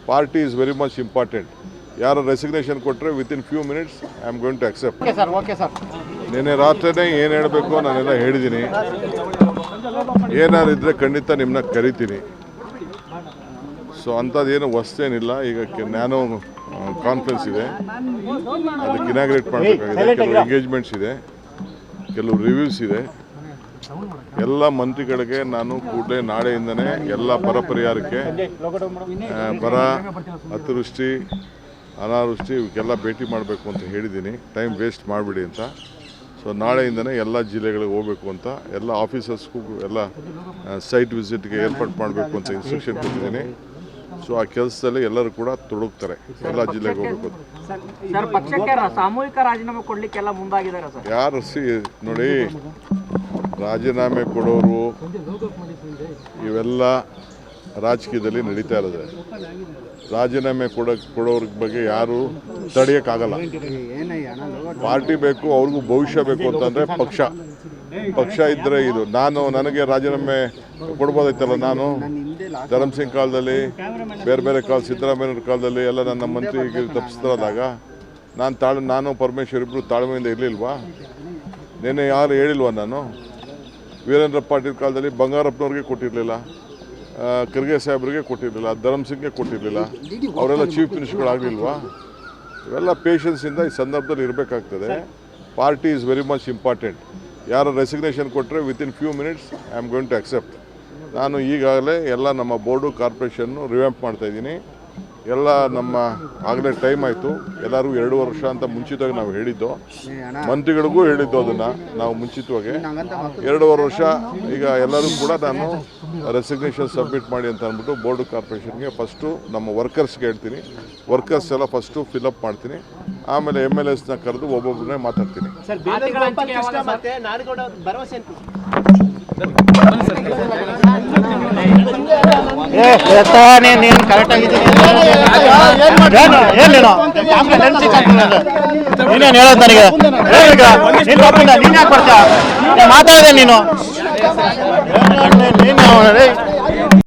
Party is very much important. ಯಾರು resignation ಕೊಟ್ಟರೆ within few minutes I am going to accept. ನಿನ್ನೆ ರಾತ್ರಿನೇ ಏನು ಹೇಳಬೇಕು ನಾನೆಲ್ಲ ಹೇಳಿದ್ದೀನಿ. ಏನಾದ್ರು ಇದ್ದರೆ ಖಂಡಿತ ನಿಮ್ಮನ್ನ ಕರಿತೀನಿ. ಸೊ ಅಂಥದ್ದೇನು ಹೊಸ್ತೇನಿಲ್ಲ. ಈಗ ನ್ಯಾನೋ ಕಾನ್ಫರೆನ್ಸ್ ಇದೆ, ಅದಕ್ಕೆ ಇನಾಗ್ರೇಟ್ ಮಾಡಬೇಕಾಗಿದೆ. ಕೆಲವು ಎಂಗೇಜ್ಮೆಂಟ್ಸ್ ಇದೆ, ಕೆಲವು ರಿವ್ಯೂಸ್ ಇದೆ. ಎಲ್ಲ ಮಂತ್ರಿಗಳಿಗೆ ನಾನು ಕೂಡಲೇ ನಾಳೆಯಿಂದನೇ ಎಲ್ಲ ಬರ ಪರಿಹಾರಕ್ಕೆ, ಬರ, ಅತಿವೃಷ್ಟಿ, ಅನಾವೃಷ್ಟಿ ಇವಕ್ಕೆಲ್ಲ ಭೇಟಿ ಮಾಡಬೇಕು ಅಂತ ಹೇಳಿದ್ದೀನಿ. ಟೈಮ್ ವೇಸ್ಟ್ ಮಾಡಿಬಿಡಿ ಅಂತ. ಸೊ ನಾಳೆಯಿಂದನೇ ಎಲ್ಲ ಜಿಲ್ಲೆಗಳಿಗೆ ಹೋಗಬೇಕು ಅಂತ, ಎಲ್ಲ ಆಫೀಸರ್ಸ್ಗೂ ಎಲ್ಲ ಸೈಟ್ ವಿಸಿಟ್ಗೆ ಏರ್ಪಾಡು ಮಾಡಬೇಕು ಅಂತ ಇನ್ಸ್ಟ್ರಕ್ಷನ್ ಕೊಟ್ಟಿದ್ದೀನಿ. ಸೊ ಆ ಕೆಲಸದಲ್ಲಿ ಎಲ್ಲರೂ ಕೂಡ ತೊಡಗ್ತಾರೆ, ಎಲ್ಲ ಜಿಲ್ಲೆಗೆ ಹೋಗಬೇಕು. ಸಾಮೂಹಿಕ ರಾಜೀನಾಮೆ ಕೊಡ್ಲಿಕ್ಕೆಲ್ಲ ಮುಂದಾಗಿದ್ದಾರೆ ಸರ್. ಯಾರು ನೋಡಿ, ರಾಜೀನಾಮೆ ಕೊಡೋರು ಇವೆಲ್ಲ ರಾಜಕೀಯದಲ್ಲಿ ನಡೀತಾ ಇರೋದು. ರಾಜೀನಾಮೆ ಕೊಡೋರ ಬಗ್ಗೆ ಯಾರು ತಡೆಯೋಕ್ಕಾಗಲ್ಲ. ಪಾರ್ಟಿ ಬೇಕು, ಅವ್ರಿಗೂ ಭವಿಷ್ಯ ಬೇಕು ಅಂತಂದರೆ ಪಕ್ಷ ಇದ್ದರೆ ಇದು. ನನಗೆ ರಾಜೀನಾಮೆ ಕೊಡ್ಬೋದೈತಲ್ಲ. ನಾನು ಧರ್ಮಸಿಂಗ್ ಕಾಲದಲ್ಲಿ, ಬೇರೆ ಕಾಲ, ಸಿದ್ದರಾಮಯ್ಯವ್ರ ಕಾಲದಲ್ಲಿ ಎಲ್ಲ ನನ್ನ ಮಂತ್ರಿಗೆ ತಪ್ಪಿಸ್ತಾರಾದಾಗ ನಾನು ಪರಮೇಶ್ವರ್ ಇಬ್ಬರು ತಾಳ್ಮೆಯಿಂದ ಇರಲಿಲ್ವಾ? ನಿನ್ನೆ ಯಾರು ಹೇಳಿಲ್ವಾ? ನಾನು ವೀರೇಂದ್ರ ಪಾಟೀಲ್ ಕಾಲದಲ್ಲಿ ಬಂಗಾರಪ್ಪನವ್ರಿಗೆ ಕೊಟ್ಟಿರಲಿಲ್ಲ, ಖರ್ಗೆ ಸಾಹೇಬ್ರಿಗೆ ಕೊಟ್ಟಿರಲಿಲ್ಲ, ಧರ್ಮಸಿಂಗ್ಗೆ ಕೊಟ್ಟಿರಲಿಲ್ಲ. ಅವರೆಲ್ಲ ಚೀಫ್ ಮಿನಿಸ್ಟರ್ಗಳಾಗಲಿಲ್ವಾ? ಇವೆಲ್ಲ ಪೇಷನ್ಸಿಂದ ಈ ಸಂದರ್ಭದಲ್ಲಿ ಇರಬೇಕಾಗ್ತದೆ. Party is very much important. ಯಾರು ರೆಸಿಗ್ನೇಷನ್ ಕೊಟ್ಟರೆ within few minutes I am going to accept. ನಾನು ಈಗಾಗಲೇ ಎಲ್ಲ ನಮ್ಮ ಬೋರ್ಡು, ಕಾರ್ಪೊರೇಷನ್ನು ರಿವ್ಯಾಂಪ್ ಮಾಡ್ತಾಯಿದ್ದೀನಿ. ಎಲ್ಲ ನಮ್ಮ ಆಗಲೇ ಟೈಮ್ ಆಯಿತು. ಎಲ್ಲರಿಗೂ 2 ವರ್ಷ ಅಂತ ಮುಂಚಿತವಾಗಿ ನಾವು ಹೇಳಿದ್ದು, ಮಂತ್ರಿಗಳಿಗೂ ಹೇಳಿದ್ದು. ಅದನ್ನು ನಾವು ಮುಂಚಿತವಾಗಿ 2.5 ವರ್ಷ. ಈಗ ಎಲ್ಲರೂ ಕೂಡ ನಾನು ರೆಸಿಗ್ನೇಷನ್ ಸಬ್ಮಿಟ್ ಮಾಡಿ ಅಂತ ಅಂದ್ಬಿಟ್ಟು ಬೋರ್ಡು, ಕಾರ್ಪೊರೇಷನ್ಗೆ ಫಸ್ಟು ನಮ್ಮ ವರ್ಕರ್ಸ್ಗೆ ಹೇಳ್ತೀನಿ. ವರ್ಕರ್ಸ್ ಎಲ್ಲ ಫಸ್ಟು ಫಿಲಪ್ ಮಾಡ್ತೀನಿ. ಆಮೇಲೆ MLAsನ ಕರೆದು ಒಬ್ಬೊಬ್ಬರನ್ನೇ ಮಾತಾಡ್ತೀನಿ. ನೀನೇನು ಹೇಳೋದು ನನಗೆ? ನೀನು ಯಾಕೆ ಬರ್ತಾ ಮಾತಾಡಿದೆ ನೀನು?